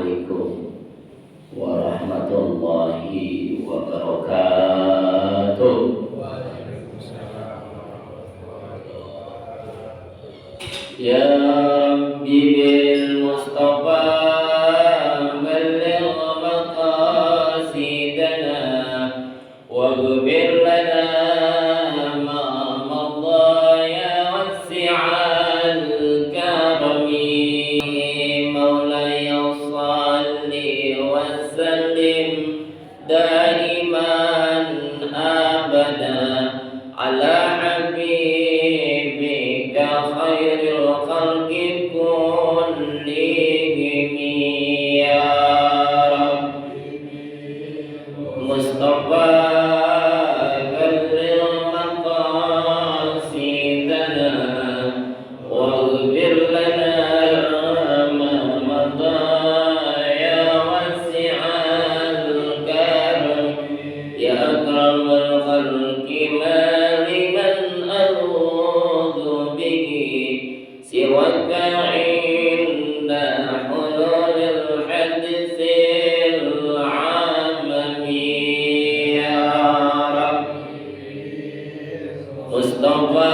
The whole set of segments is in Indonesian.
Assalamualaikum warahmatullahi wabarakatuh. Ya Rabbi bil Mustafa balligh maqasidana waghfir lana ma madha ya wasi'al karami. Maulaya salli wa sallim daiman abada ala habibika khairil khalqi kullihim ya Rabbi Mustafa balligh maqasidana waghfir lana ma madha ya wasi'al karam ya akramal khalqi maliman aludhu bihi siwaka inda hululil hadithil amami ya Rabbi Mustafa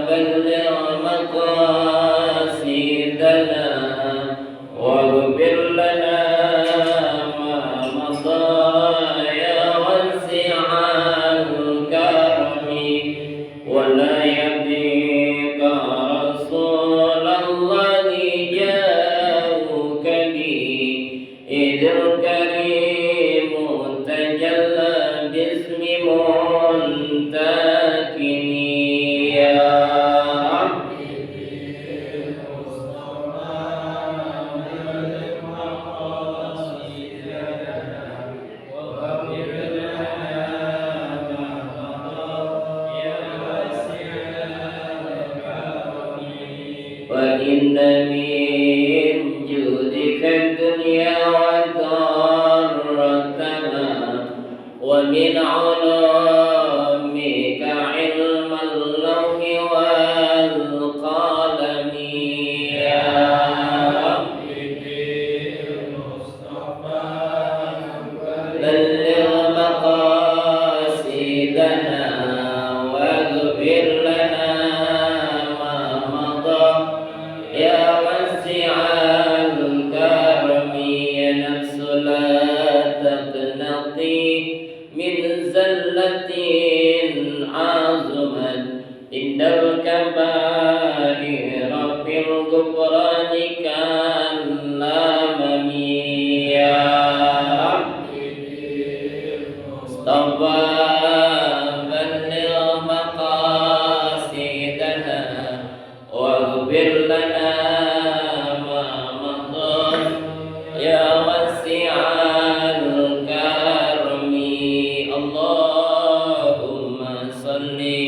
balligh maqasidana waghfir lana ma madha ya wasi'al karami wa la yabika rasulallahi jauka bi idil karimu tajalla bismi muntakini ya Rabbi wa inna min judika dunya wa darratana wa min ulumika ilmal lawhi wal qalami ya balligh maqasidana waghfir lana ma madha ya wasi'al karami ya nafsu la taqnati min zallatin azumat indal kabair fil ghufrani kan lamami ya Mustafa balligh maqasidana waghfir lana ma madha ya wasi'al karami Allahumma salli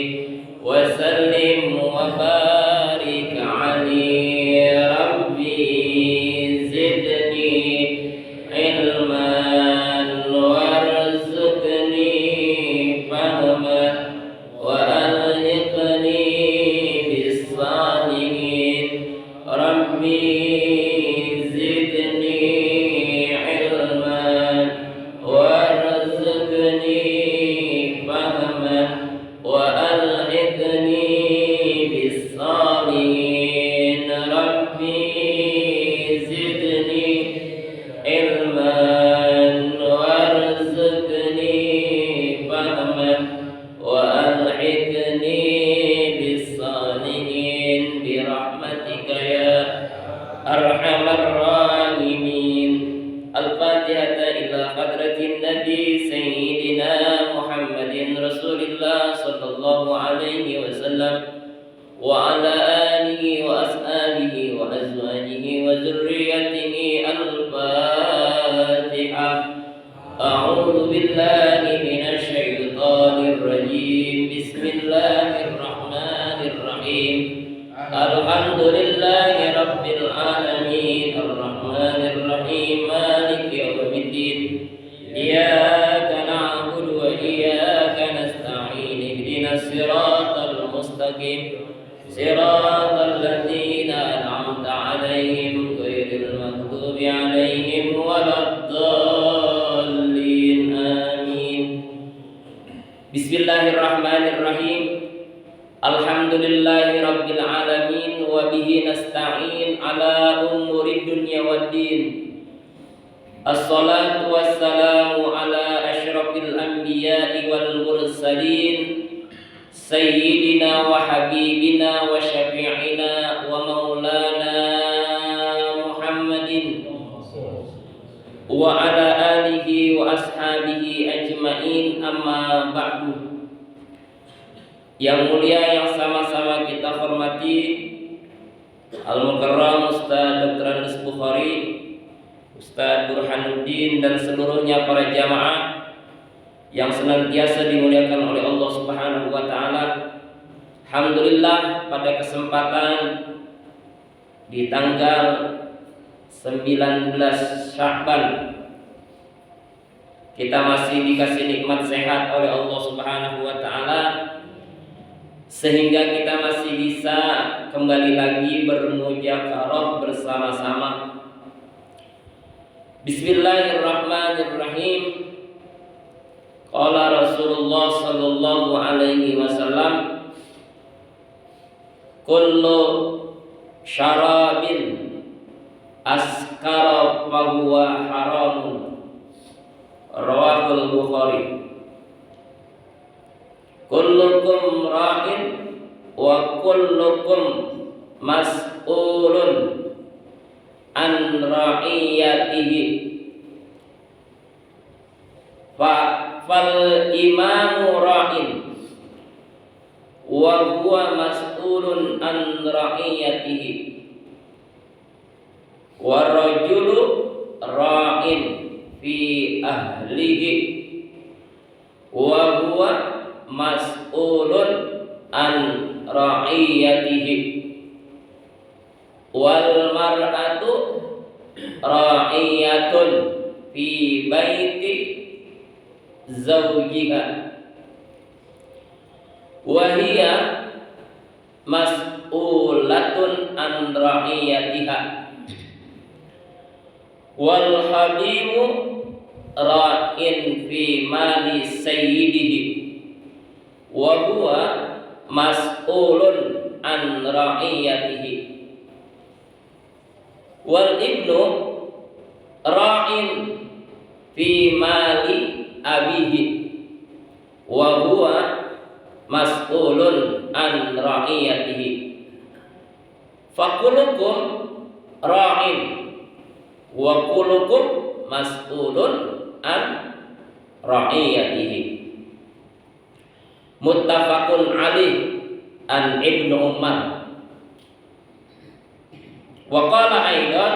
wa sallim wa barik alaihi rabbi zidni ilman warzuqni fahman wa alhiqni bis salihin rabbi zidni ilman warzuqni fahman wa alhiqni bis salihin rabbi zidni ilman warzuqni fahman wa alhiqni bis salihin bi rahmatika ya arhamar rahimin. Al-Fatihah ila hadratin Nabi Sayyidina Muhammadin Rasulillah sallallahu alaihi wasallam wa ala alihi wa ashabihi wa azwajihi wa zurriyyatihi. Al-Fatihah. A'udzu billahi minasy syaithanir rajim. Bismillahirrahmanirrahim. Alhamdulillahi rabbil alamin arrahmanir rahim maliki yaumiddin iyyaka na'budu wa iyyaka nasta'in ihdinas siratal mustaqim siratal ladzina an'amta 'alaihim ghairil maghdubi المغضوب عليهم ولا الضالين آمين. بسم الله الرحمن الرحيم. الحمد لله رب العالمين وبه نستعين على أمور الدنيا والدين. الصلاة والسلام على أشرف الأنبياء والمرسلين سيدنا وحبيبنا وشفيعنا ومولانا محمد وعلى آله وأصحابه أجمعين. أما بعد. Yang mulia yang sama-sama kita hormati Al-Mukarram Ustaz Dr. Andes Bukhari, Ustaz Burhanuddin dan seluruhnya para jamaah yang senantiasa dimuliakan oleh Allah Subhanahu wa taala. Alhamdulillah, pada kesempatan di tanggal 19 Sya'ban kita masih dikasih nikmat sehat oleh Allah Subhanahu wa taala sehingga kita masih bisa kembali lagi bermujakarah bersama-sama. Bismillahirrahmanirrahim. Qala Rasulullah sallallahu alaihi wasallam, kullu syarabin askara fa huwa haramun. Rawahul Bukhari. Kullukum ra'in wa kullukum mas'ulun an ra'iyatihi. Fal imamu ra'in wa huwa mas'ulun an ra'iyatihi. Wa rajulu ra'in fi ahlihi wa huwa mas'ulun an ra'iyatihi. Wal mar'atu ra'iyatun fi baiti zawjiha wa hiya mas'ulatun an ra'iyatiha. Wal habimu ra'in fi mali sayyidihi wa huwa mas'ulun an ra'iyatihi. Wal ibnu ra'in fi mali abihi wa huwa mas'ulun an ra'iyatihi. Fakulukum ra'in wa kulukum mas'ulun an ra'iyatihi. Muttafaqun alaih an Ibnu Umar. Wa qala aidan,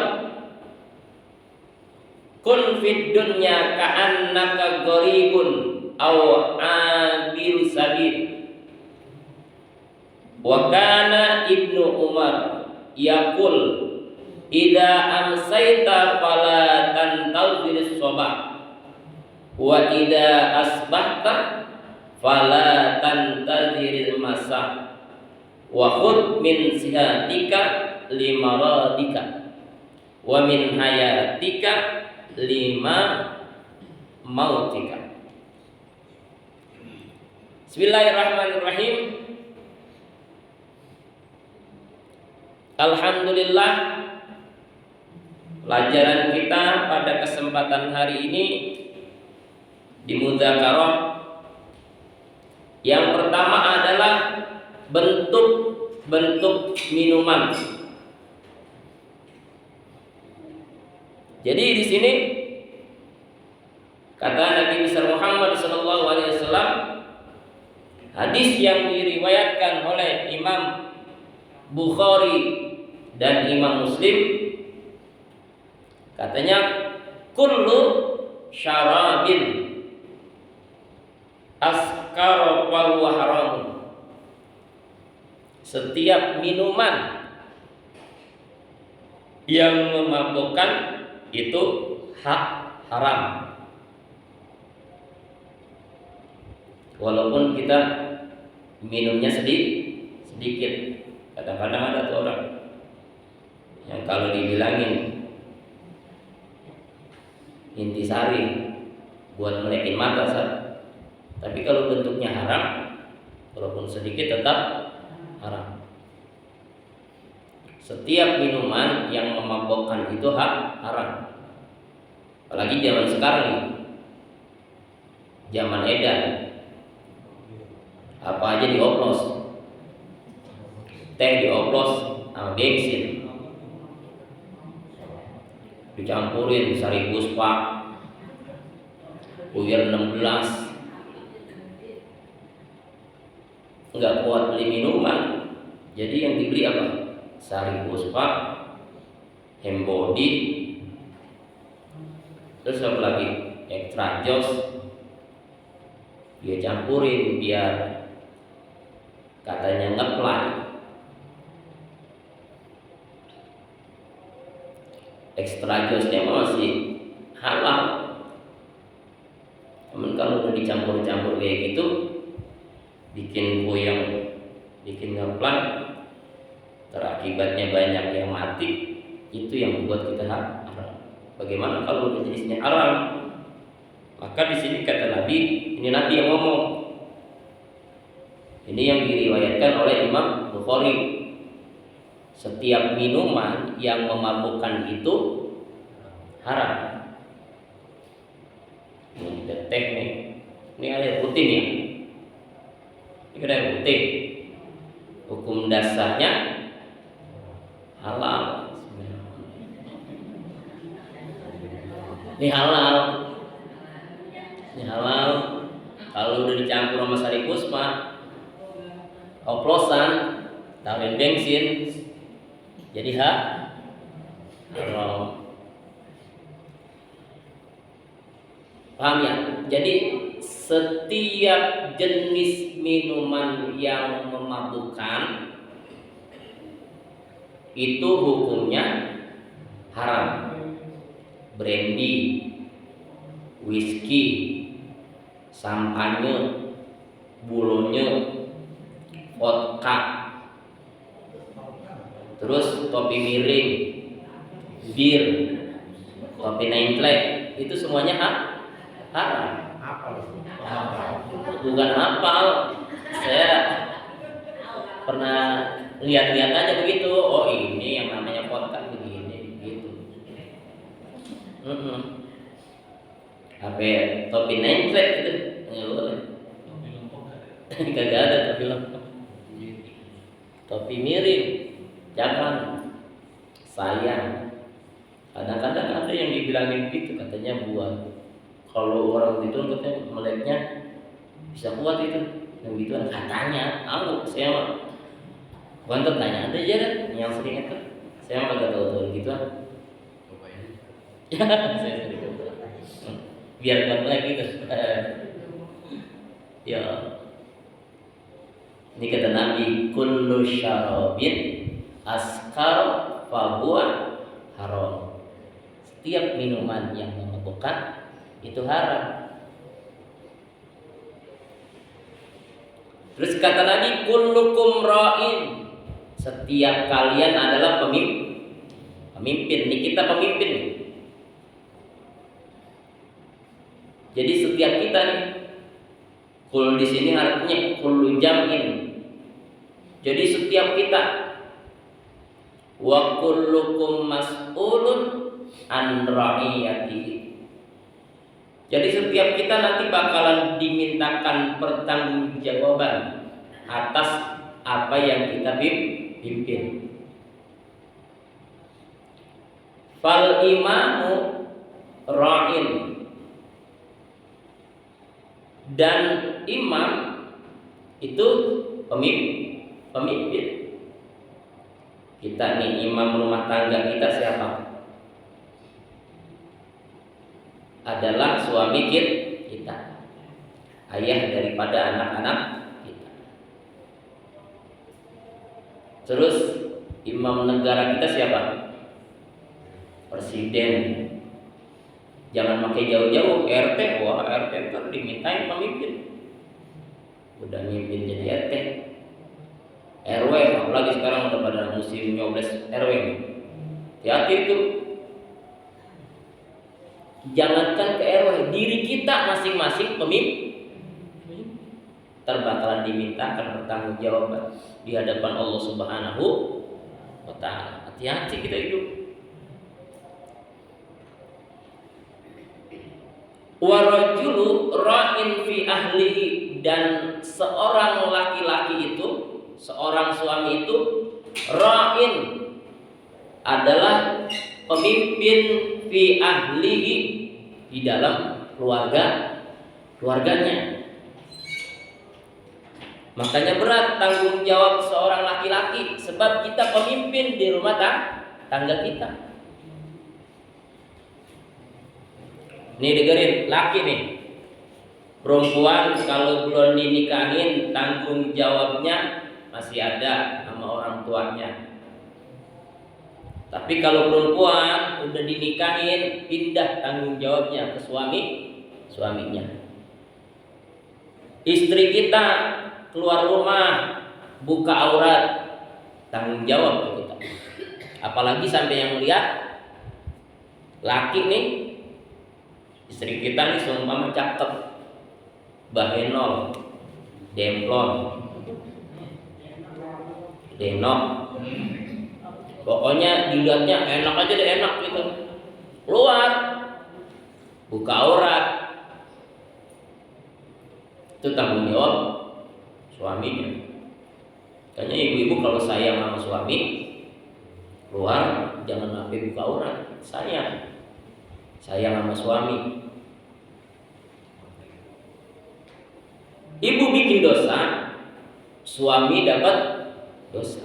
kun fid dunya ka'annaka gharibun aw abiru sabil. Wa kana Ibnu Umar yaqul, idza amsayta fala tantazir as-sabah wa idza asbahta fala tantazir al-masa wa khudh min sihatika limaradika wa min hayatika lima mautika. Bismillahirrahmanirrahim. Alhamdulillah, pelajaran kita pada kesempatan hari ini di mudzakarah yang pertama adalah bentuk-bentuk minuman. Jadi di sini kata Nabi besar Muhammad sallallahu alaihi wasallam, hadis yang diriwayatkan oleh Imam Bukhari dan Imam Muslim, katanya kullu syarabin askara wa huwa haramun. Setiap minuman yang memabukkan itu haram. Walaupun kita minumnya sedikit. Kadang-kadang ada tuh orang yang kalau dibilangin intisari buat melekin mata Sat. Tapi kalau bentuknya haram, walaupun sedikit tetap haram. Setiap minuman yang memabokkan itu haram. Apalagi zaman sekarang nih, zaman edan, apa aja dioplos, teh dioplos sama bensin, dicampurin sari puspa, Puyer 16. Nggak kuat beli minuman, jadi yang dibeli apa? Sari puspa, Hembody, terus apa lagi? Extra Jos. Dia campurin biar katanya ngeplay. Extra Josnya masih halal. Namun kalau udah dicampur-campur kayak gitu, bikin goyang, bikin ngeplay, terakibatnya banyak yang mati, itu yang membuat kita haram. Bagaimana kalau udah jenisnya haram? Maka di sini kata Nabi, ini Nabi yang ngomong. Ini yang diriwayatkan oleh Imam Bukhari. Setiap minuman yang memabukkan itu haram. Ini teh nih. Ini air putih nih. Ini air putih. Hukum dasarnya halal. Ini halal. Ini halal. Kalau udah dicampur sama sari puspa, oplosan, taruhin bensin, jadi haram. Paham ya? Jadi setiap jenis minuman yang memabukkan itu hukumnya haram. Brandy, whisky, sampanye, bulonye, vodka, terus topi miring, bir, topi nengklek, itu semuanya haram. Bukan hafal, saya pernah lihat-lihat aja begitu. Oh ini yang namanya vodka begini, gitu. Apa topi nengklek itu kagak ada topi lengkap. Topi miring jangan, sayang. Kadang-kadang ada yang dibilangin gitu, katanya buat kalau orang gitu katanya meleknya bisa kuat itu, yang gituan katanya. Saya bukan tanya ada aja deh yang sering itu, saya mah agak tahu gituan. Saya sering biar kuat lagi gitu. Ya, ini kata Nabi, kullu syarabin askar fahuwa haram. Setiap minuman yang memabukkan itu haram. Terus kata lagi, kullukum ra'in. Setiap kalian adalah pemimpin. Ini kita pemimpin. Jadi setiap kita nih, kul di sini artinya kullu jam'in. Jadi setiap kita, wa kullukum mas'ulun an ra'iyatihi. Jadi setiap kita nanti bakalan dimintakan pertanggungjawaban atas apa yang kita pimpin. Fal imamu ra'in. Dan imam itu pemimpin. Kita nih imam rumah tangga kita siapa? Adalah suami kita, ayah daripada anak-anak kita. Terus imam negara kita siapa? Presiden. Jangan pakai jauh-jauh, RT. Wah, RT kan dimintain pemimpin. Udah mimpin jadi RT. RW, apalagi sekarang udah pada musim nyoblos RW. Hati-hati itu. Jangankan ke RW, diri kita masing-masing pemimpin terbakalan dimintakan pertanggungjawaban di hadapan Allah Subhanahu wa taala. Hati-hati kita hidup. Wa rajulu ra'in fi ahlihi, dan seorang laki-laki itu, seorang suami itu ra'in adalah pemimpin fi ahlihi, di dalam keluarganya. Makanya berat tanggung jawab seorang laki-laki, sebab kita pemimpin di rumah tangga kita. Nih dengerin, laki nih, perempuan kalau belum dinikahin tanggung jawabnya masih ada sama orang tuanya. Tapi kalau perempuan udah dinikahin, pindah tanggung jawabnya ke suaminya. Istri kita keluar rumah buka aurat, tanggung jawab ke kita. Apalagi sampai yang lihat laki nih, istri kita nih seumpama cakep, bahenol, demplon, denok, pokoknya dilihatnya enak aja deh, enak gitu. Keluar buka aurat, itu tanggung jawab suaminya. Kayaknya ibu-ibu kalau sayang sama suami, keluar jangan sampai buka aurat. Sayang sama suami. Ibu bikin dosa, suami dapat dosa.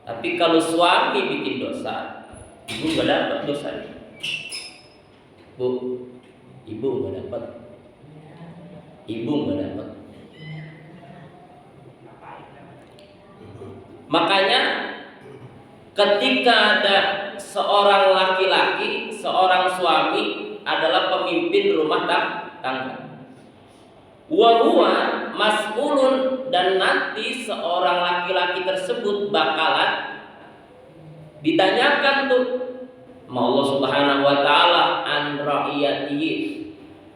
Tapi kalau suami bikin dosa, ibu gak dapat dosanya. Ibu gak dapat. Makanya ketika ada seorang laki-laki, seorang suami adalah pemimpin rumah tangga. Wa huwa mas'ulun, dan nanti seorang laki-laki tersebut bakalan ditanyakan tuh sama Allah Subhanahu wa taala an ra'iyatihi,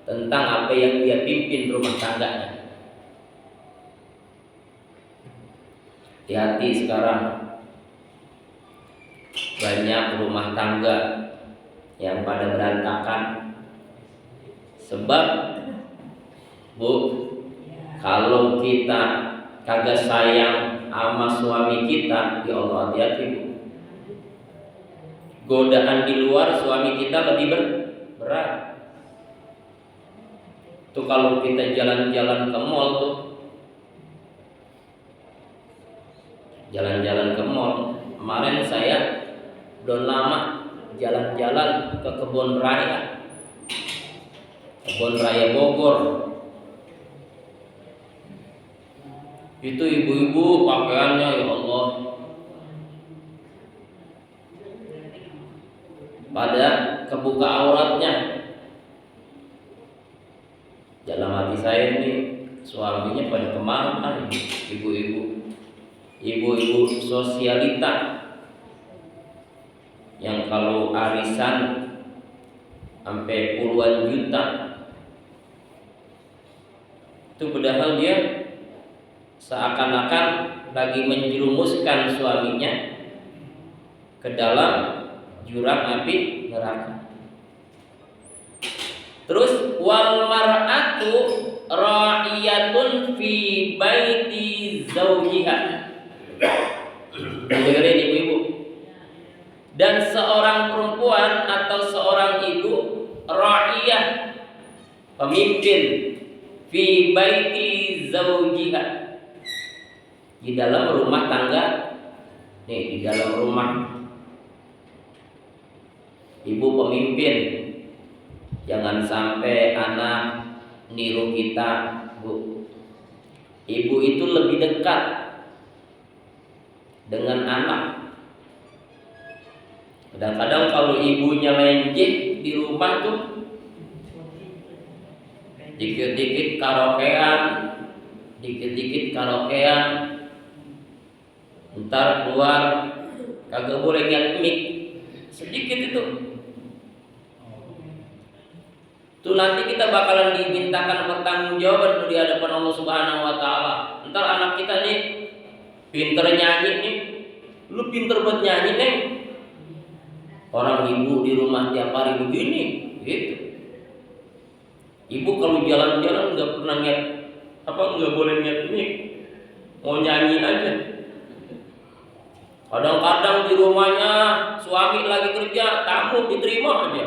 tentang apa yang dia pimpin rumah tangganya. Hati-hati sekarang banyak rumah tangga yang pada berantakan. Sebab kalau kita kagak sayang sama suami kita, ya Allah, hati-hati. Godaan di luar suami kita lebih berat. Tuh kalau kita jalan-jalan ke mall tuh, jalan-jalan ke mall. Kemarin saya belum lama jalan-jalan ke Kebun Raya Bogor. Itu ibu-ibu pakaiannya, ya Allah, pada kebuka auratnya. Dalam hati saya ini, suaminya pada kemana? Ibu-ibu sosialita yang kalau arisan sampai puluhan juta. Itu padahal dia seakan-akan lagi menjerumuskan suaminya ke dalam jurang api neraka. Terus wal mar'atu ra'iyatun fi baiti zawjiha. Dengerin ibu-ibu. Dan seorang perempuan atau seorang ibu ra'iyah, pemimpin, fi baiti zawjiha, di dalam rumah tangga. Nih, di dalam rumah ibu pemimpin. Jangan sampai anak niru kita, Bu. Ibu itu lebih dekat dengan anak. Kadang-kadang kalau ibunya lenjek di rumah tuh, dikit-dikit karaokean, ntar keluar kagak boleh lihat mic, sedikit itu Tuh nanti kita bakalan dimintakan pertanggungjawaban di hadapan Allah Subhanahu wa taala. Ntar anak kita nih pinter nyanyi nih. Lu pinter buat nyanyi nih. Orang ibu di rumah tiap hari begini, gitu. Ibu kalau jalan-jalan nggak pernah nggak boleh niat ini, mau nyanyi aja. Kadang-kadang di rumahnya suami lagi kerja, tamu diterima aja.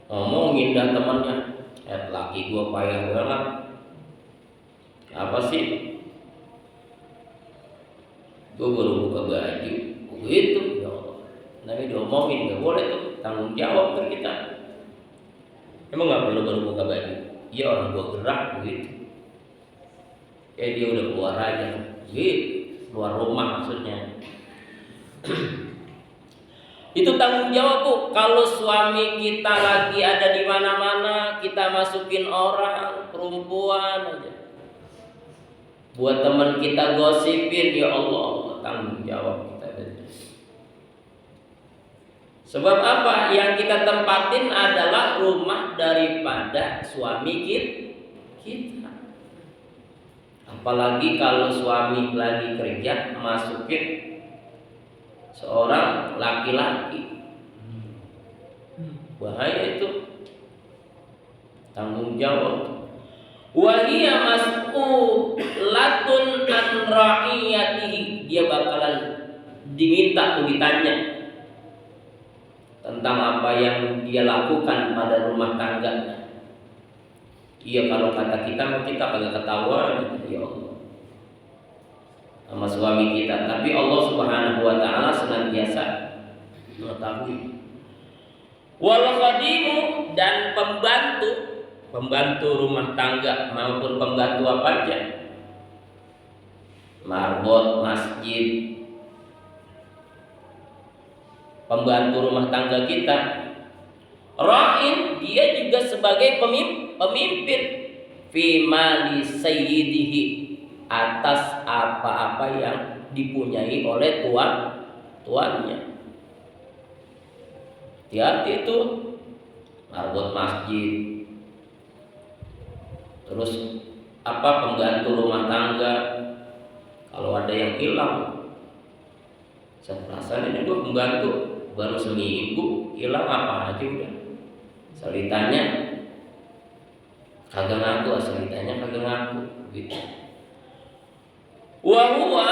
Ngomongin dah temannya, laki gua payah banget. Apa sih? Gua baru buka baju, begitu. Ya Allah. Tapi diomongin nggak boleh tuh, tanggung jawab kan kita. Emang nggak perlu baru buka baju? Iya orang gua gerak begitu. Dia udah keluar aja, gitu. Keluar rumah maksudnya. Itu tanggung jawab Bu. Kalau suami kita lagi ada di mana-mana, kita masukin orang perempuan aja. Buat teman kita gosipin, ya Allah, tanggung jawab kita. Sebab apa? Yang kita tempatin adalah rumah daripada suami kita. Apalagi kalau suami lagi kerja, masukin seorang laki-laki, bahaya itu, tanggung jawab. Wahia mas'ulatun an ra'iyatihi, dia bakalan diminta tuh ditanya tentang apa yang dia lakukan pada rumah tangganya. Iya kalau kata kita kagak ketahuan, ya Allah, sama suami kita, tapi Allah Subhanahu wa taala senantiasa mengetahui. Wal khadimu, dan pembantu rumah tangga maupun pembantu apa aja, marbot masjid, pembantu rumah tangga kita, ra'in, dia juga sebagai pemimpin fi mali sayyidihi, atas apa-apa yang dipunyai oleh tuannya. Hati-hati itu marbot masjid, terus pembantu rumah tangga, kalau ada yang hilang, saya perasaan ini gue pembantu baru seminggu, hilang apa aja udah. Ceritanya kagak ngaku, ceritanya kagak ngaku, gitu. Wa huwa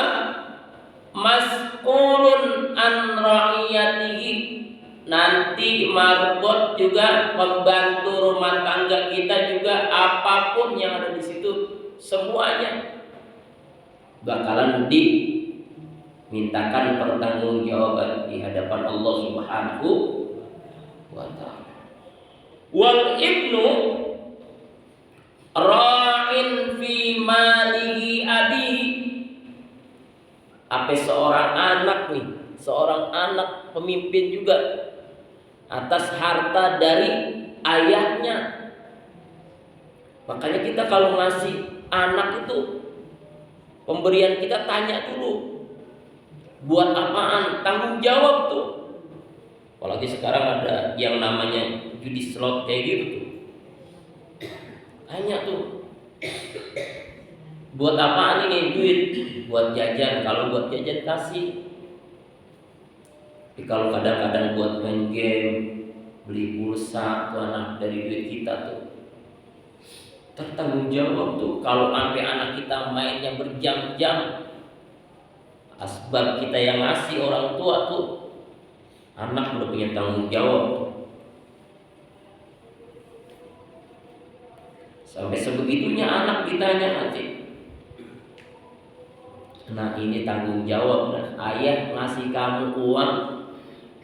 mas'ulun an ra'iyatihi, nanti marbot juga pembantu rumah tangga kita juga, apapun yang ada di situ semuanya bakalan dimintakan pertanggungjawaban di hadapan Allah Subhanahu wa taala. Wal ibnu ra'in fi malihi abihi, apa seorang anak pemimpin juga atas harta dari ayahnya. Makanya kita kalau ngasih anak itu, pemberian kita tanya dulu, buat apaan, tanggung jawab tuh. Apalagi sekarang ada yang namanya judi slot kayak gitu tuh, tanya tuh, buat apaan ini duit? Buat jajan, kalau buat jajan kasih. Tapi kalau kadang-kadang buat main game, beli pulsa, tuh anak dari duit kita tuh, tertanggung jawab tuh. Kalau sampai anak kita mainnya berjam-jam, asbab kita yang ngasih orang tua tuh, anak udah punya tanggung jawab tuh. Sampai sebegitunya anak ditanya nanti, nah ini tanggung jawab, nah, ayah ngasih kamu uang,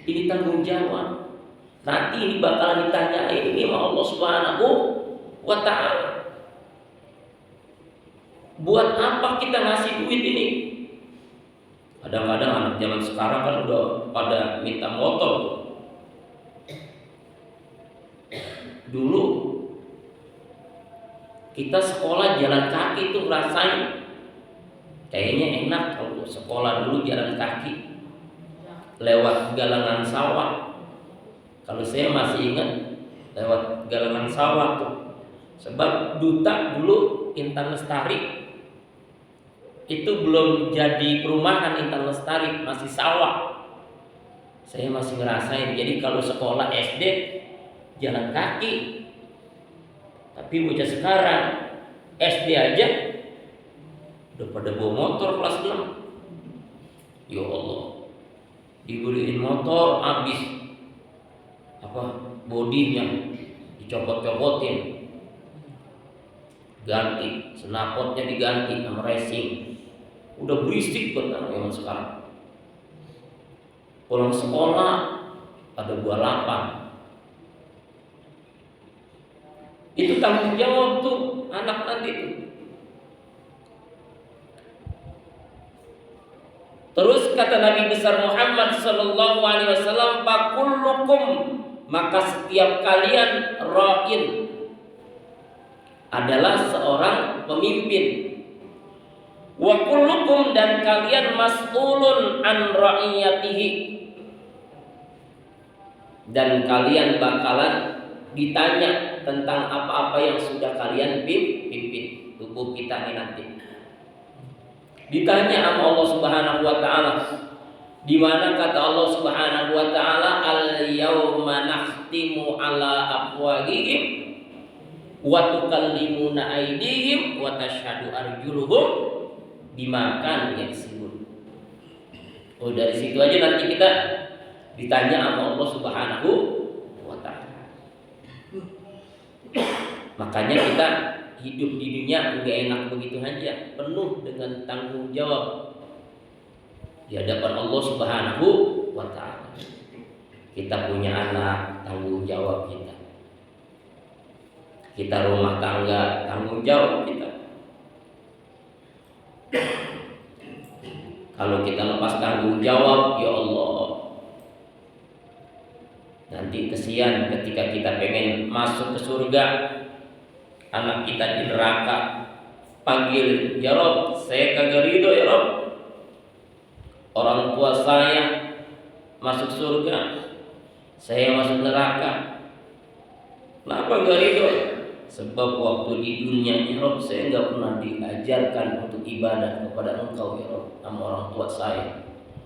ini tanggung jawab. Nanti ini bakalan ditanyain ini sama Allah Subhanahu wa taala. Buat apa kita ngasih duit ini? Kadang-kadang anak zaman sekarang kan udah pada minta motor. Dulu kita sekolah jalan kaki tuh rasain kayaknya enak. Kalau sekolah dulu jalan kaki lewat galangan sawah. Kalau saya masih ingat lewat galangan sawah tuh. Sebab duta dulu Intan Lestari itu belum jadi perumahan Intan Lestari, masih sawah. Saya masih ngerasain. Jadi kalau sekolah SD jalan kaki. Tapi bocah sekarang SD aja udah pada bawa motor kelas 6. Ya Allah. Dibeliin motor habis bodinya dicopot-copotin, ganti snapotnya, diganti sama racing. Udah berisik banget yang sekarang. Pulang sekolah ada 28. Itu tanggung jawab tuh anak nanti tuh. Terus kata Nabi besar Muhammad sallallahu alaihi wasallam, "Fakullukum," maka setiap kalian ra'in, adalah seorang pemimpin. Wa kullukum, dan kalian mas'ulun an ra'iyatihi, dan kalian bakalan ditanya tentang apa-apa yang sudah kalian pimpin. Tubuh kita ini nanti ditanya sama Allah Subhanahu wa taala. Di mana kata Allah Subhanahu wa taala, "Al-yauma nakhtimu ala afwahihim wa tukallimuna aydihim wa tashhadu arjuluhum bima kanu yaksibun." Oh, dari situ aja nanti kita ditanya sama Allah Subhanahu wa taala. Makanya kita hidup di dunia enggak enak begitu aja, penuh dengan tanggung jawab di hadapan Allah Subhanahu wa taala. Kita punya anak, tanggung jawab kita. Kita rumah tangga, tanggung jawab kita. Kalau kita lepas tanggung jawab, ya Allah, nanti kesian ketika kita pengen masuk ke surga, anak kita di neraka, panggil, "Ya Rob, saya kagak ridho ya Rob. Orang tua saya masuk surga, saya masuk neraka. Kenapa gak ridho?" Sebab waktu di dunia ya Rob, saya gak pernah diajarkan untuk ibadah kepada Engkau ya Rob, sama orang tua saya.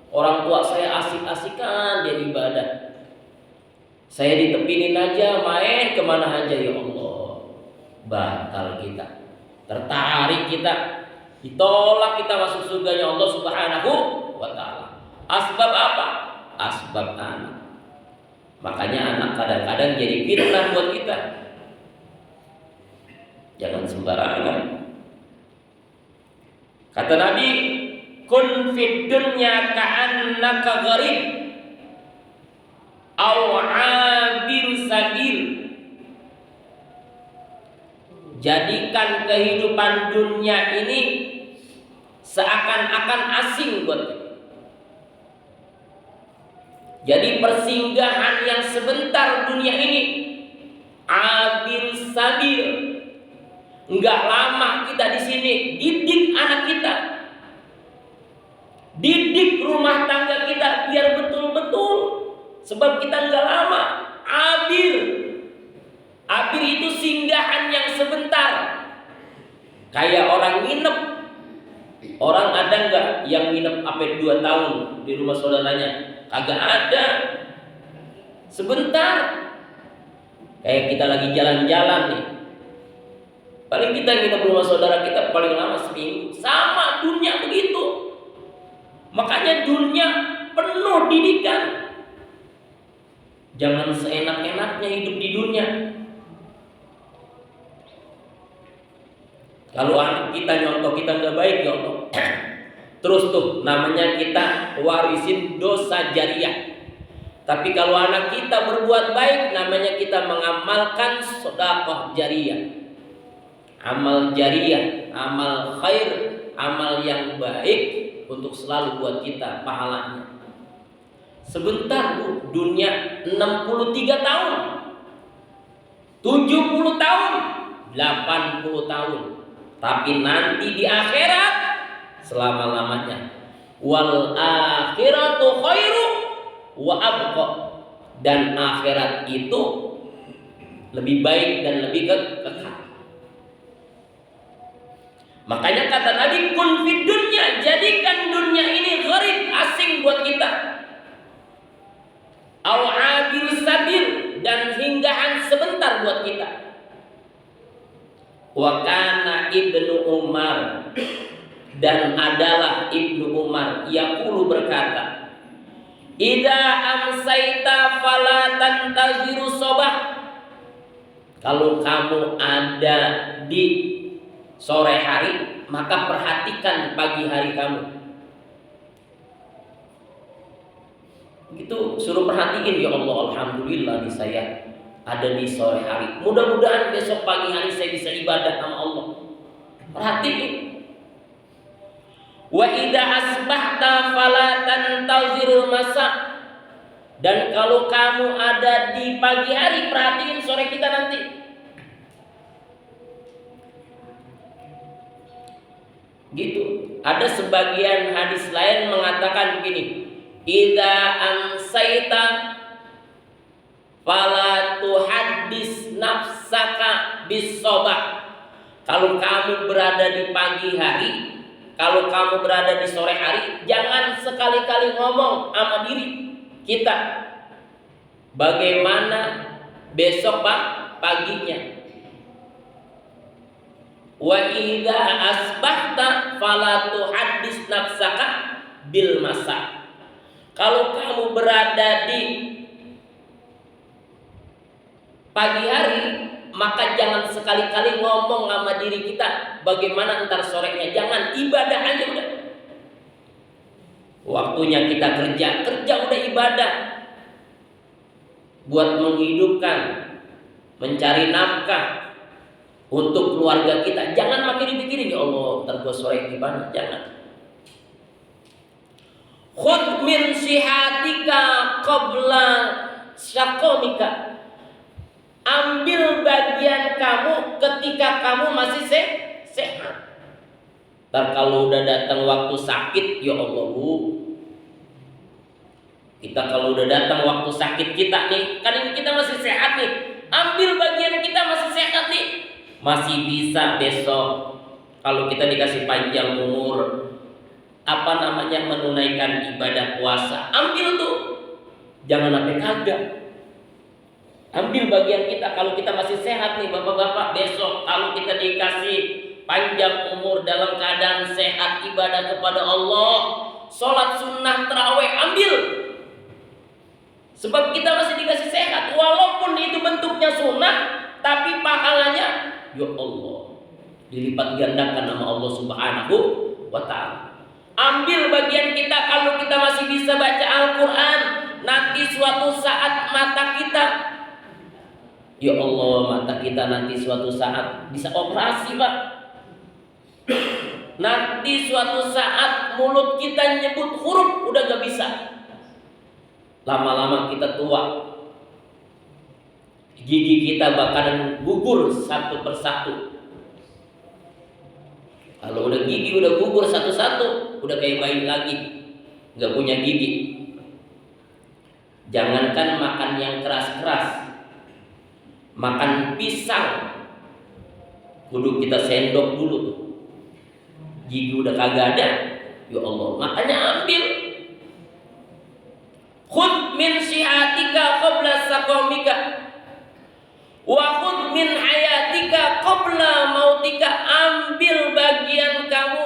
Orang tua saya asik-asikan dia ibadah, saya ditepinin aja, main kemana aja ya Allah. Batal kita, tertarik kita, ditolak kita masuk surganya Allah Subhanahu wa taala. Asbab apa? Asbab anak. Makanya anak kadang-kadang jadi fitnah buat kita. Jangan sembarangan. Kata Nabi, "Kun fid dunya ka'annaka gharib aw 'abir sabil." Jadikan kehidupan dunia ini seakan-akan asing buat kita. Jadi persinggahan yang sebentar dunia ini, abir sabil. Enggak lama kita di sini. Didik anak kita, didik rumah tangga kita biar betul-betul. Sebab kita enggak lama. Abir itu singgahan yang sebentar. Kayak orang nginep. Orang ada enggak yang nginep sampai 2 tahun di rumah saudaranya? Kagak ada. Sebentar. Kayak kita lagi jalan-jalan nih, paling kita nginep rumah saudara kita paling lama seminggu. Sama dunia begitu. Makanya dunia penuh didikan. Jangan seenak-enaknya hidup di dunia. Kalau anak kita nyontoh kita nggak baik, ya Allah, terus tuh namanya kita warisin dosa jariah. Tapi kalau anak kita berbuat baik, namanya kita mengamalkan sedekah jariah. Amal jariah, amal khair, amal yang baik untuk selalu buat kita pahalanya. Sebentar Bu, dunia 63 tahun, 70 tahun, 80 tahun. Tapi nanti di akhirat selama-lamanya. Wal akhiratu khairu wa abqa. Dan akhirat itu lebih baik dan lebih kekal. Makanya kata Nabi, kun fid dunya, jadikan dunia ini gharib, asing buat kita. Au abir sabil, dan hinggahan sebentar buat kita. Wa kana Ibnu Umar, dan adalah Ibnu Umar yaqulu berkata, idza amsaita fala tantaziru sobah. Kalau kamu ada di sore hari, maka perhatikan pagi hari kamu. Itu suruh perhatiin, ya Allah, alhamdulillah nih saya ada di sore hari. Mudah-mudahan besok pagi hari saya bisa ibadah sama Allah. Perhatiin. Wa idza asbahta fala tantazirul masa. Dan kalau kamu ada di pagi hari, perhatiin sore kita nanti. Gitu. Ada sebagian hadis lain mengatakan begini, idza amsaita fala tuhaddis nafsaka bis-sobah. Kalau kamu berada di pagi hari, kalau kamu berada di sore hari, jangan sekali-kali ngomong sama diri kita bagaimana besok paginya. Wa idza asbahta fala tuhaddis nafsaka bil masa. Kalau kamu berada di pagi hari, maka jangan sekali-kali ngomong sama diri kita bagaimana ntar sorenya. Jangan, ibadah aja udah. Waktunya kita kerja udah ibadah. Buat menghidupkan, mencari nafkah untuk keluarga kita. Jangan makin dipikirin, ya Allah, ntar gua sore gimana. Jangan. Khudh min sihatika qabla syakomika. Ambil bagian kamu ketika kamu masih sehat. Ntar kalau udah datang waktu sakit, ya Allah, kita kalau udah datang waktu sakit kita nih, kan ini kita masih sehat nih. Ambil bagian kita masih sehat nih. Masih bisa besok kalau kita dikasih panjang umur, menunaikan ibadah puasa. Ambil tuh. Jangan sampai kagak. Ambil bagian kita kalau kita masih sehat nih, Bapak-bapak. Besok kalau kita dikasih panjang umur dalam keadaan sehat, ibadah kepada Allah, sholat sunnah tarawih, ambil. Sebab kita masih dikasih sehat. Walaupun itu bentuknya sunnah, tapi pahalanya, ya Allah, dilipat gandakan nama Allah Subhanahu wa ta'ala. Ambil bagian kita kalau kita masih bisa baca Al-Quran. Nanti suatu saat mata kita, ya Allah, mata kita nanti suatu saat bisa operasi, Pak. Nanti suatu saat mulut kita nyebut huruf udah gak bisa. Lama-lama kita tua, gigi kita bakalan gugur satu persatu. Kalau udah gigi udah gugur satu-satu, udah kayak bayi lagi, gak punya gigi. Jangankan makan yang keras-keras, makan pisang kudu kita sendok dulu tuh. Gigi udah kagak ada, ya Allah, makanya ambil. Khudh min sihatika qabla saqamika wa khudh min hayatika qabla mautika. Ambil bagian kamu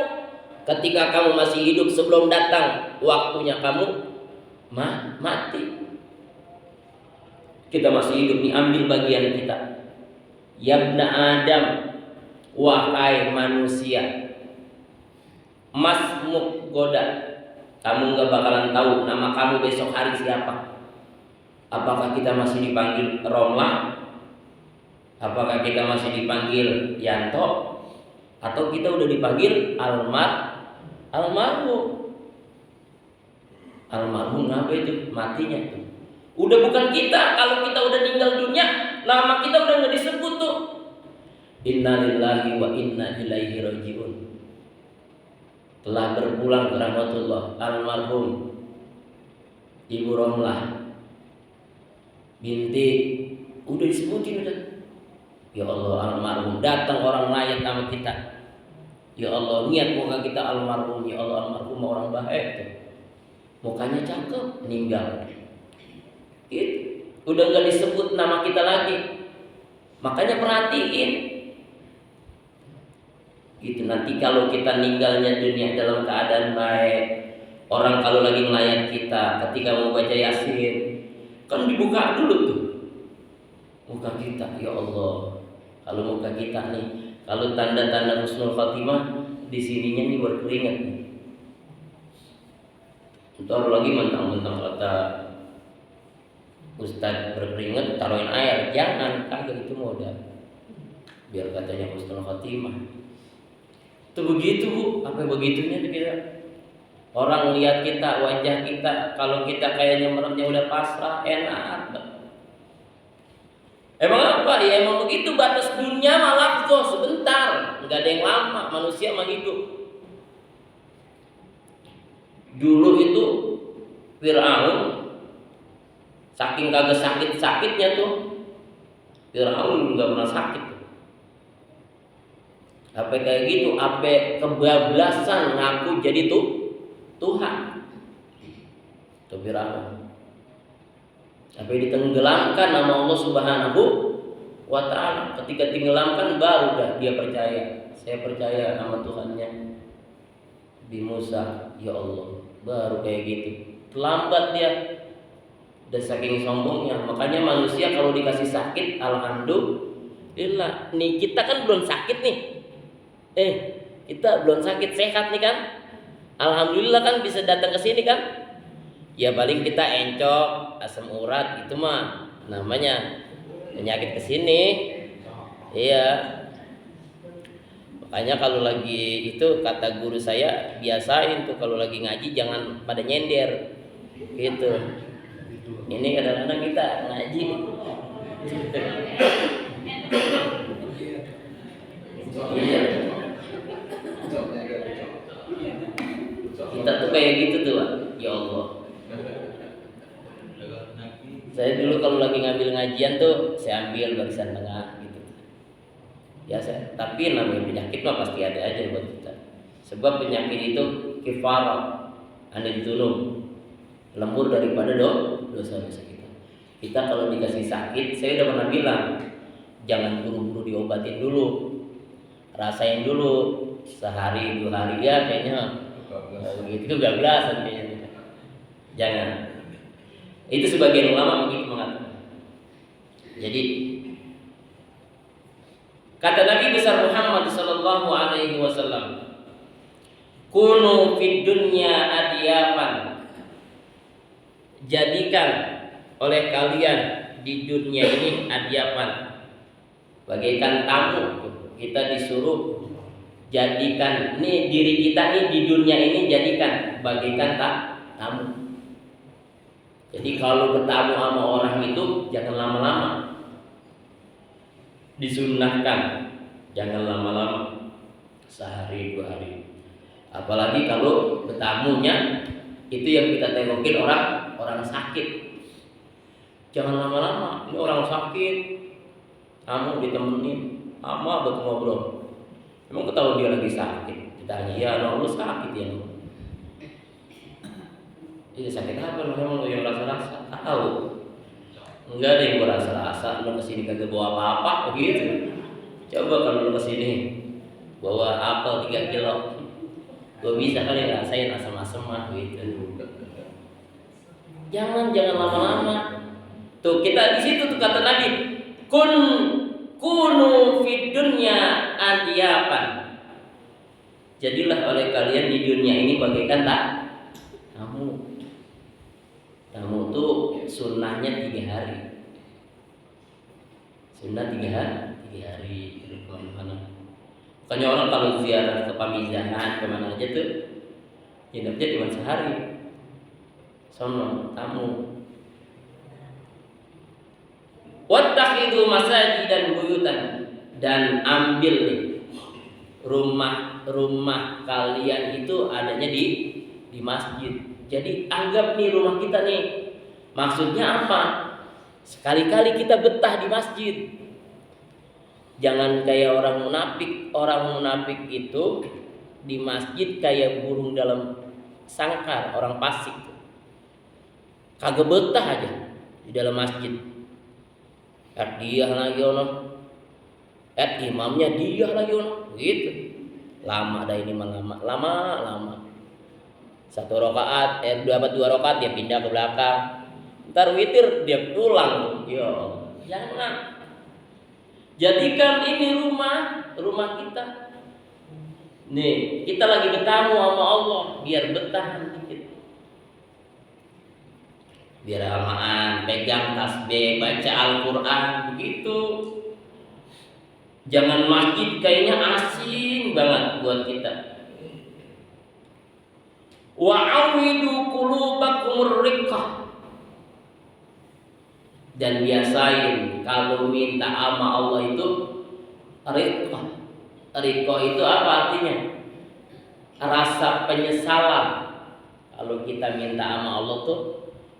ketika kamu masih hidup sebelum datang waktunya kamu mati. Kita masih hidup nih, ambil bagian kita. Yabna Adam, wahai manusia, masmuk goda. Kamu gak bakalan tahu nama kamu besok hari siapa. Apakah kita masih dipanggil Roma? Apakah kita masih dipanggil Yanto? Atau kita udah dipanggil almarhum? Almarhum apa itu? Matinya tuh. Udah bukan kita. Kalau kita udah tinggal dunia, nama kita udah gak disebut tuh. Innalillahi wa inna ilaihi rajiun. Telah berpulang ke rahmatullah almarhum Ibu Romlah binti, udah disebutin udah. Ya Allah, almarhum datang orang lain sama kita. Ya Allah, niat muka kita almarhum. Ya Allah, almarhum orang baik tuh. Mukanya cakep, meninggal. Itu udah nggak disebut nama kita lagi. Makanya perhatiin. Gitu, nanti kalau kita ninggalnya dunia dalam keadaan baik, orang kalau lagi melayat kita ketika mau baca Yasin, kan dibuka dulu tuh muka kita. Ya Allah, kalau muka kita nih, kalau tanda-tanda husnul khatimah di sininya nih berkeringat nih. Ntar lagi mentang-mentang kata Ustadz berkeringat taruhin air, jangan, kagak, itu modal biar katanya husnul khatimah. Itu begitu Bu, apa begitunya tuh kita. Orang lihat kita, wajah kita, kalau kita kayaknya meremnya udah pasrah, enak. Emang apa? Ya emang begitu, batas dunia malah tuh sebentar, nggak ada yang lama, manusia mah hidup. Dulu itu Fir'aun saking kagak sakit-sakitnya tuh, Fir'aun nggak pernah sakit. Apa kayak gitu, apa kebablasan ngaku jadi Tuhan. Tuh Fir'aun. Apa ditenggelamkan nama Allah Subhanahu wa ta'ala. Ketika tenggelamkan baru dah dia percaya. Saya percaya nama Tuhannya Nabi Musa. Ya Allah, baru kayak gitu. Terlambat dia. Dan saking sombongnya. Makanya manusia kalau dikasih sakit, alhamdulillah. Nih kita kan belum sakit nih. Kita belum sakit, sehat nih kan. Alhamdulillah kan bisa datang ke sini kan. Ya paling kita encok, asam urat itu mah namanya penyakit kesini. Iya. Makanya kalau lagi itu kata guru saya, biasain tuh kalau lagi ngaji jangan pada nyender. Gitu. Ini kadang-kadang kita ngaji. Iya. Kita tuh kayak gitu tuh, Pak. Ya Allah. Saya dulu kalau lagi ngambil ngajian tuh saya ambil barisan tengah gitu. Ya tapi namanya penyakit mah pasti ada aja buat kita. Sebab penyakit itu kifarah anil dzunub, lembur daripada dosa-dosa kita. Kita kalau dikasih sakit, saya udah pernah bilang, jangan buru-buru diobatin dulu. Rasain dulu sehari 2 hari ya kayaknya. Begitu kebablasan kayaknya. Jangan. Itu sebagian ulama begitu mengatakan. Jadi kata Nabi besar Muhammad sallallahu alaihi wasallam, kunu fid dunya adyafan. Jadikan oleh kalian di dunia ini adyafan, bagaikan tamu. Kita disuruh jadikan nih diri kita nih di dunia ini, jadikan bagaikan tamu. Jadi kalau bertamu sama orang itu jangan lama-lama. Disunnahkan jangan lama-lama, sehari 2 hari. Apalagi kalau bertamunya itu yang kita tengokin orang sakit. Jangan lama-lama. Ini orang sakit, kamu ditemenin, lama buat ngobrol. Emang ketahuan dia lagi sakit. Ditanya, ya Allah lu sakit ya. Iya sakit apa lu, emang lu yang rasa-rasa? Tahu? Enggak ada yang gua rasa-rasa. Lu kesini kagak bawa apa-apa begitu. Coba kalau lu kesini bawa apel 3 kilo, gua bisa kali rasain asam-asam mah gitu. Jangan lama-lama. Tuh kita di situ tuh kata Nabi, kunu fid dunya adyapan. Jadilah oleh kalian di dunia ini bagaikan tamu. Tamu tuh sunnahnya 3 hari. Sunnah 3 hari kemana-mana. Makanya orang kalau ziarah ke Pamijahan kemana aja tuh hidupnya cuma sehari. Sono tamu. Wattakhidhu masajidan buyutan, dan ambil nih rumah kalian itu adanya di masjid. Jadi anggap nih rumah kita nih. Maksudnya apa? Sekali-kali kita betah di masjid. Jangan kayak orang munafik. Orang munafik itu di masjid kayak burung dalam sangkar, orang fasik. Kagak betah aja di dalam masjid. Dia lagi ono, imamnya dia lagi ono, gitu. Lama dah ini lama. Satu rakaat, dua rakaat dia pindah ke belakang. Ntar witir dia pulang. Yo, jangan. Jadikan ini rumah kita. Nih, kita lagi bertamu sama Allah, biar betah dikit. Biar amaan, pegang tasbih, baca Al-Quran, begitu. Jangan masjid kayaknya asing banget buat kita. Wa'awidu qulubakumur riqqah. Dan biasain kalau minta sama Allah itu riqqah. Riqqah itu apa artinya? Rasa penyesalan. Kalau kita minta sama Allah tuh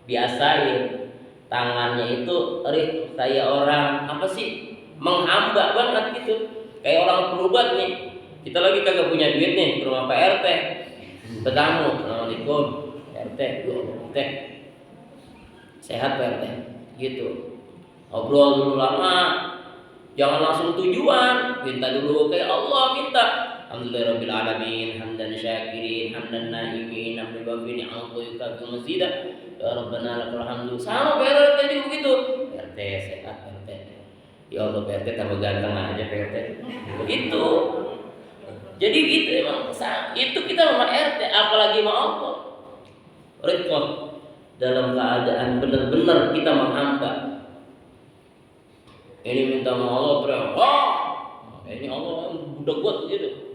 biasain tangannya itu kayak orang apa sih, menghamba banget gitu, kayak orang perubat nih. Kita lagi kagak punya duit nih, ke rumah Pak RT bertamu, assalamualaikum Pak RT, sehat Pak RT, gitu. Ngobrol dulu lama, jangan langsung tujuan, minta dulu kayak Allah minta. Alhamdulillahirabbil alamin, hamdan syakirin, hamdan naimin, hamdan wafi'in a'udzuka min mazidah. Ya Rabbana lakal hamdu. Sama Pak RT juga begitu. Pak RT sehat Pak RT. Ya Allah Pak RT tambah ganteng aja Pak RT. Begitu. Jadi gitu emang. Itu kita sama RT, apalagi sama Allah. Riqqah, dalam keadaan benar-benar kita menghamba. Ini minta sama Allah teriak, wah, ini Allah udah kuat gitu.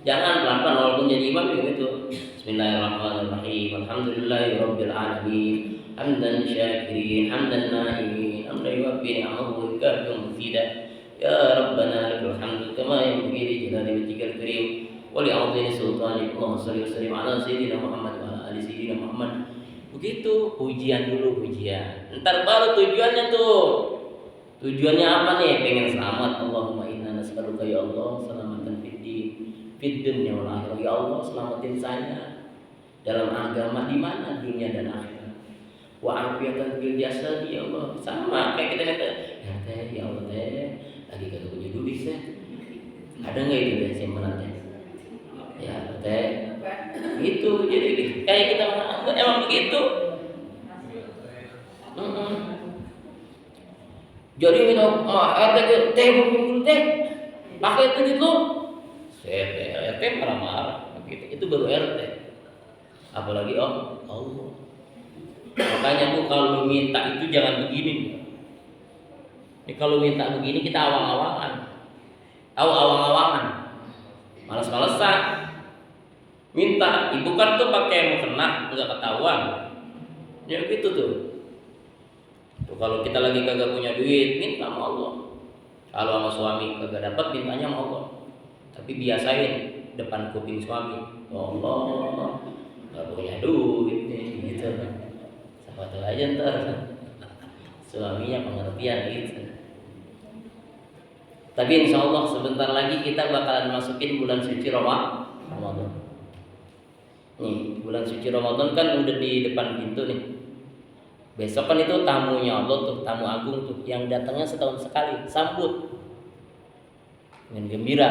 Jangan pelan-pelan walaupun jadi imam gitu. Bismillahirrahmanirrahim. Alhamdulillahirabbil alamin. Hamdan syakirin, hamdan naimin, hamdan yuwaffi ni'amahu wa yuzidah. Ya Rabbana lakal hamdu kama yanbaghi li jalali wajhikal karim wa li 'azimi sultanik. Allahumma shalli wa sallim ala sayyidina Muhammad wa ala ali sayyidina Muhammad. Begitu, pujian dulu, pujian. Ntar baru tujuannya tuh. Tujuannya apa nih? Pengen selamat. Allahumma inna nas'aluka ya Allah selamatan fid dunya wal akhirah. Ya Allah, selamatin saya dalam agama di mana, dunia dan akhirat. Wa afiyatan fil jasad ya Allah. Sama kayak kita kata, ya teh, ya Allah teh, lagi kagak punya duit teh. Ada enggak itu teh simpanan teh? Ya teh. Itu jadi kayak kita emang begitu. Jadi minta teh dulu teh. Pakai itu gitu. RT marah-marah begitu. Itu baru RT. Apalagi Allah. Makanya Bu kalau minta itu jangan begini. Ini kalau minta begini kita awang-awangan. Tahu awang-awangan. Males-malesan. Minta, ibu kan tuh pakai mukena enggak ketahuan. Ya gitu tuh. Tuh kalau kita lagi kagak punya duit, minta sama Allah. Kalau sama suami kagak dapat, mintanya sama Allah. Tapi biasain depan kuping suami, Allah nggak punya duit nih, gitu. Siapa tahu aja ntar suaminya pengertian gitu. Tapi insya Allah sebentar lagi kita bakalan masukin bulan suci Ramadan. Nih bulan suci Ramadan kan udah di depan pintu nih. Besok kan itu tamunya Allah tuh, tamu agung tuh, yang datangnya setahun sekali, sambut dengan gembira.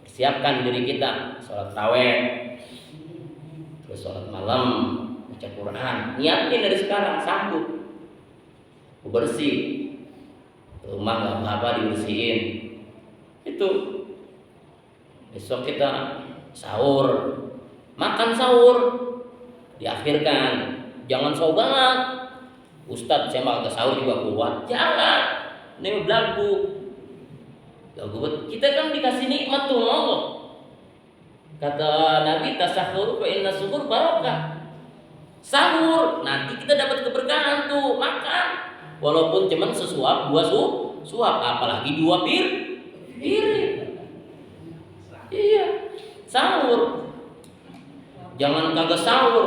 Siapkan diri kita, sholat tarawih, terus sholat malam, baca Quran. Niatin dari sekarang, sambut, bersih, rumah nggak apa-apa dibersihin. Itu besok kita sahur, makan sahur, diakhirkan. Jangan sahur banget, Ustadz saya makan sahur juga kuat. Jangan, ini belagu. Kita kan dikasih nikmat tuh Allah. Kata Nabi, tasahur fa inna suhur barakah. Sahur, nanti kita dapat keberkahan tuh, makan. Walaupun cuman sesuap, 2 suap, apalagi 2 piring. Iya, sahur. Jangan kagak sahur,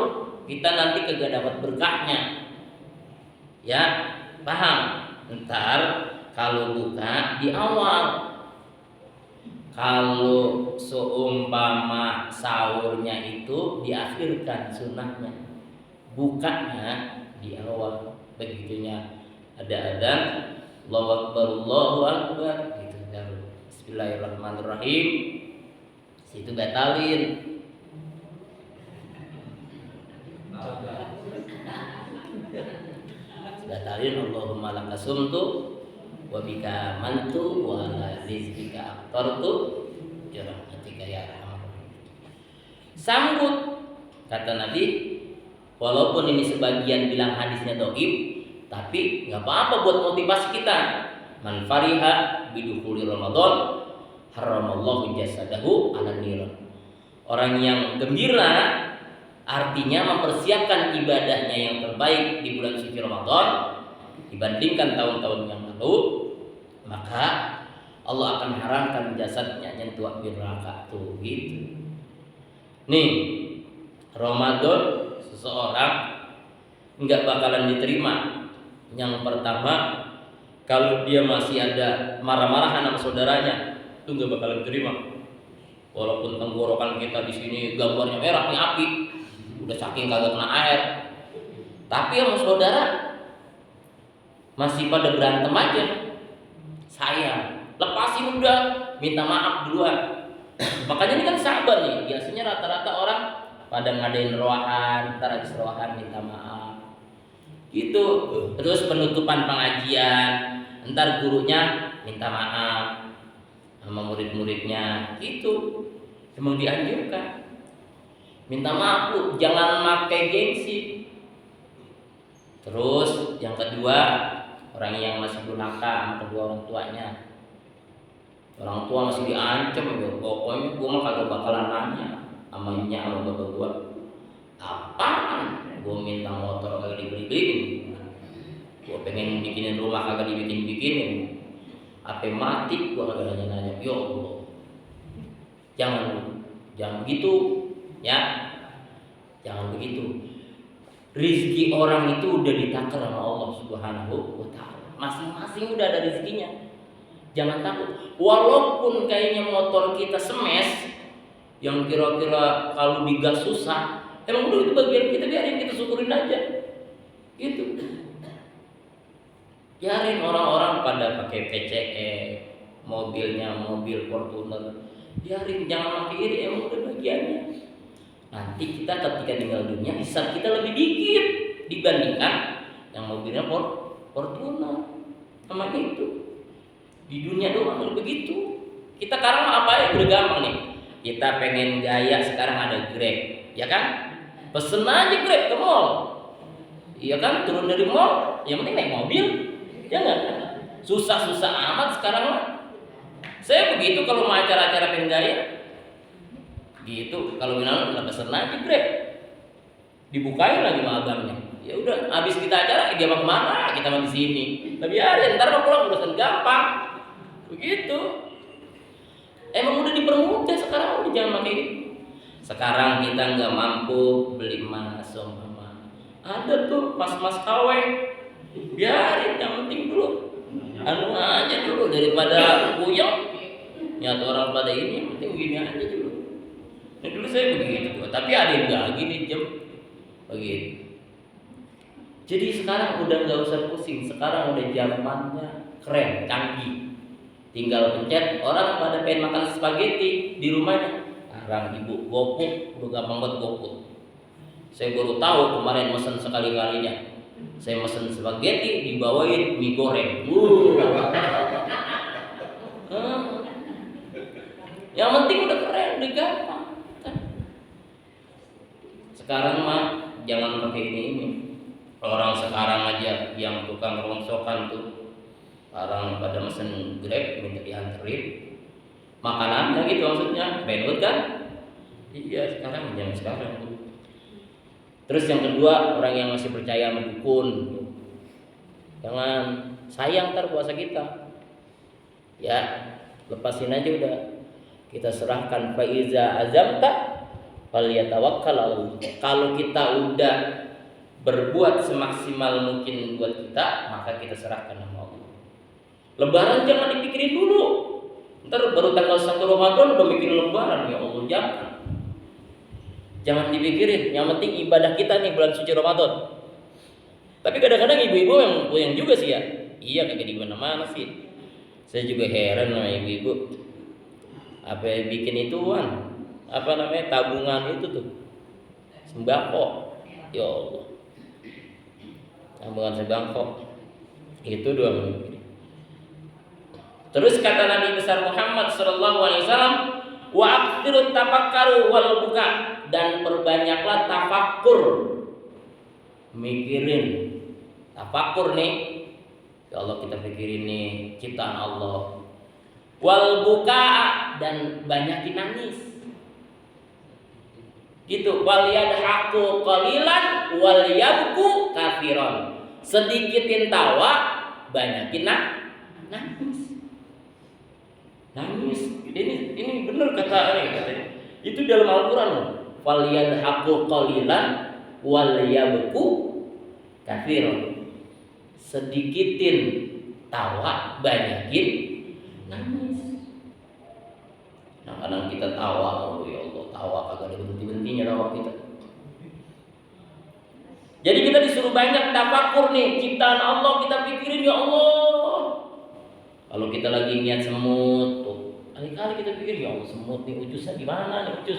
kita nanti kagak dapat berkahnya. Ya, paham? Ntar kalau buka di awal Kalau seumpama sahurnya itu diakhirkan sunnahnya, bukanya di awal. Begitunya ada adzan, Allahu Akbar gitu, baru Bismillahirrahmanirrahim, situ batalin. Batalin Allahumma lakasumtu wa bika mantu wa ala rizqika aqtartu ya rahmatika ya arhamar rahimin. Sambut, kata Nabi, walaupun ini sebagian bilang hadisnya dhaif, tapi nggak apa-apa buat motivasi kita. Man fariha bidukhuli Ramadan haramallahu jasadahu ala niran. Orang yang gembira artinya mempersiapkan ibadahnya yang terbaik di bulan suci Ramadan dibandingkan tahun-tahun yang lalu, maka Allah akan haramkan jasadnya nyentuh api neraka tuh gitu. Nih, Ramadan seseorang nggak bakalan diterima. Yang pertama, kalau dia masih ada marah-marahan sama saudaranya, itu nggak bakalan diterima. Walaupun tenggorokan kita di sini gambarnya merah nih api, udah saking kagak kena air, tapi sama saudara masih pada berantem aja. Sayang, lepasin udah, minta maaf duluan. Makanya ini kan sabar nih. Biasanya rata-rata orang pada ngadain roahan, ntar habis roahan minta maaf. Gitu. Terus penutupan pengajian, ntar gurunya minta maaf sama murid-muridnya. Gitu. Emang dianjurkan. Minta maaf lu, jangan pakai gengsi. Terus yang kedua, orang yang masih durhaka sama kedua orang tuanya. Orang tua masih diancam, ya pokoknya gua mah kagak bakalan nanya sama nyak sama bapak gua. Apaan? Gua minta motor kagak dibeli-beliin. Gua pengen bikinin rumah kagak dibikin-bikinin. Ape mati gua kagak nanya-nanya. Ya Allah. Jangan begitu, ya. Jangan begitu. Rizki orang itu udah ditakdir sama Allah Subhanahu wa ta'ala. Masing-masing udah ada rizkinya. Jangan takut. Walaupun kayaknya motor kita semes, yang kira-kira kalau digas susah, emang udah itu bagian kita, biarin kita syukurin aja. Gitu. Biarin orang-orang pada pakai PCE, mobilnya mobil Fortuner. Biarin, jangan pakai iri, emang udah bagiannya. Nanti kita ketika tinggal dunia, hisab kita lebih dikit dibandingkan yang mobilnya Fortuner. Sama itu. Di dunia doang begitu. Kita sekarang apa ya udah gampang nih. Kita pengen gaya sekarang ada Grab, ya kan? Pesen aja Grab ke mall. Iya kan? Turun dari mall, yang penting naik mobil. Ya enggak? Susah-susah amat sekarang mah. Saya begitu kalau mau acara-acara pengen gaya. Gitu, kalau bilang nggak pesen aja Grab. Dibukain lagi sama abangnya. Ya udah, habis kita acara dia mau kemana? Kita mau di sini. Tapi ya, ntar mau pulang urusan gampang. Begitu. Emang udah dipermudah sekarang, udah jangan pakai ini. Sekarang kita nggak mampu beli emas, mama. Ada tuh mas-mas KW. Biarin, yang penting dulu. Anu aja dulu daripada puyeng. Nyata orang pada ini, yang penting gini aja dulu. Nah, dulu saya begitu, tapi ada yang nggak gini jam begitu. Jadi sekarang udah nggak usah pusing. Sekarang udah zamannya keren, canggih. Tinggal pencet, orang pada pengen makan spaghetti di rumahnya. Sekarang ibu GoFood, udah gampang banget GoFood. Saya baru tahu kemarin mesen sekali-kalinya. Saya mesen spaghetti dibawain mie goreng. Yang penting udah keren, udah gampang. Sekarang mah jangan pakai ini. Orang sekarang aja yang tukang rongsokan tuh, orang pada mesen Grab minta dianterin makanannya gitu, maksudnya benut kan? Iya, sekarang jangan sekarang tuh. Terus yang kedua, orang yang masih percaya sama dukun, jangan sayang ntar puasa kita. Ya, lepasin aja udah. Kita serahkan faiza azamta falyatawakkal 'alallah. Kalau kita udah berbuat semaksimal mungkin buat kita, maka kita serahkan sama Allah. Lebaran jangan dipikirin dulu. Ntar baru tanggal 1 Ramadan udah bikin lebaran. Ya Allah, jangan dipikirin. Yang penting ibadah kita nih bulan suci Ramadan. Tapi kadang-kadang ibu-ibu yang juga sih ya. Iya, kagak di mana-mana sih. Saya juga heran sama ibu-ibu. Apa yang bikin ituan? Apa namanya? Tabungan itu tuh. Sembako. Ya Allah. Tabungan sembako. Itu doang. Terus kata Nabi besar Muhammad sallallahu alaihi wasallam, wa aktsirut tafakkaru wal buka, dan perbanyaklah tafakkur. Mikirin. Tafakkur nih. Ya Allah, kita pikirin nih ciptaan Allah. Wal buka, dan banyakin nangis. Gitu. Wal yadhaku qalilan wal yabku katsiran. Sedikitin tawa, banyakin nangis. Nangis. Ini benar katanya. Itu dalam Al-Qur'an. Wal yadhaku qalilan wal yabku katsiran. Sedikitin tawa, banyakin nangis. Nah, kadang kita tawa, oh ya Allah, tawa kagak ada berhenti-berhentinya tawa kita. Jadi kita disuruh banyak tafakkur nih, ciptaan Allah kita pikirin, ya Allah. Kalau kita lagi niat semut, tuh kali-kali kita pikirin, ya Allah, semut nih ucusnya gimana nih ucus?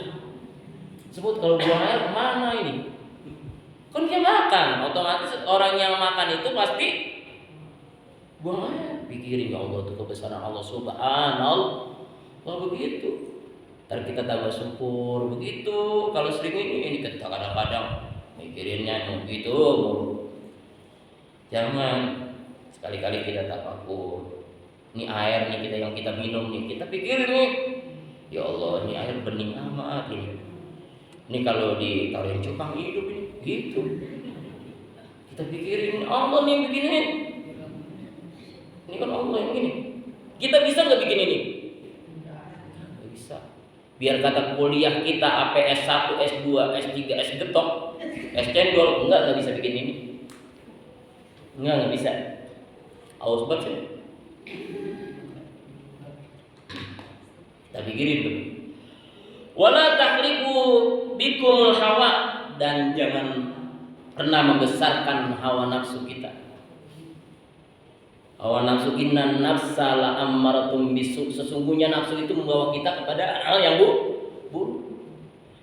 Semut kalau buang air kemana ini? Kan dia makan, otomatis orang yang makan itu pasti buang air. Pikirin, ya Allah, itu kebesaran Allah subhanallah. Kalau begitu, ntar kita tambah syukur. Begitu, kalau sering ini kita kadang-kadang mikirinnya begitu. Jangan, sekali-kali kita tafakkur. Ini air nih yang kita minum nih, kita pikirin nih, ya Allah, ini air bening amat ini. Ini kalau ditaruhin cupang hidup ini, gitu. Kita pikirin, Allah nih yang bikin ini. Ini kan Allah yang begini. Kita bisa nggak bikin ini? Nggak bisa. Biar kata kuliah kita AP S1, S2, S3, S getok, S cendol, nggak bisa bikin ini. Nggak bisa. Aus banget sih. Kita pikirin tuh. Wala tahriku bikumul hawa, dan jangan pernah membesarkan hawa nafsu kita. Hawa nafsu, inna nafsa la ammaratum bisu, sesungguhnya nafsu itu membawa kita kepada hal yang buruk.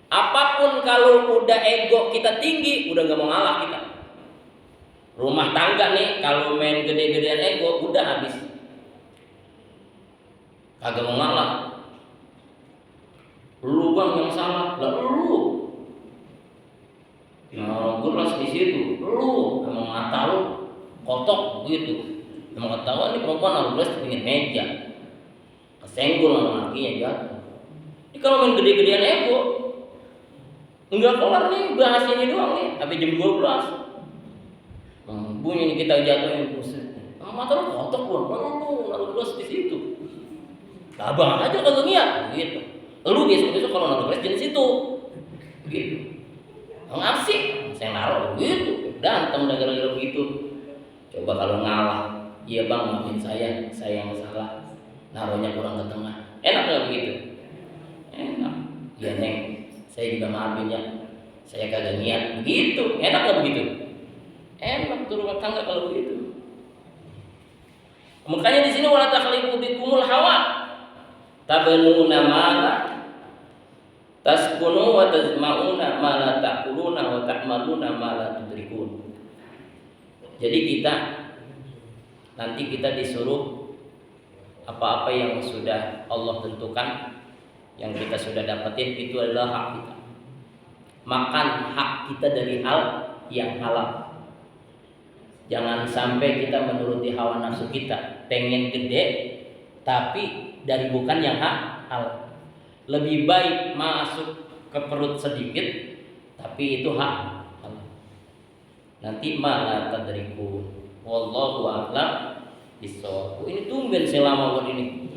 Apapun kalau udah ego kita tinggi, udah nggak mau ngalah kita. Rumah tangga nih, kalau main gede-gedean ego, udah habis. Kagak mau ngalah. Lu bang yang salah, lah lu. Nah, gelas di situ, lu emang mata lu kotok gitu. Emang ketahuan nih perempuan naruh gelas di pinggir meja, kesenggol sama lakinya jatuh. Ini kalau main gede-gedean ego, enggak kelar nih bahas ini doang nih, sampai jam 12. Bunyi nih kita jatuhin buset. Mata lu kotok lu naruh gelas di situ. Abang aja kalau niat gitu. Lu besok-besok kalau naruh gelas jenis itu gitu. Ngasih, saya naruh gitu. Dantem gara-gara begitu. Coba kalau ngalah, iya bang maafin saya yang salah. Naruhnya kurang ke tengah. Enak nggak begitu? Enak. Iya neng, saya juga maafin ya. Saya kagak niat begitu. Enak nggak begitu? Enak tuh rumah tangga kalau begitu. Makanya di sini wala takhliqu bikumul hawa. Tabanuna mala taskunu wa tazmauna ma la taquluna wa ta'maluna ma la tudrikun. Jadi nanti kita disuruh apa-apa yang sudah Allah tentukan, yang kita sudah dapetin, itu adalah hak kita. Makan hak kita dari hal yang halal. Jangan sampai kita menuruti hawa nafsu kita, pengen gede tapi dari bukan yang halal. Lebih baik masuk ke perut sedikit tapi itu hak halal. Nanti malah tadriku. Wallahu a'lam bishawab. Ini tumben selama buat ini.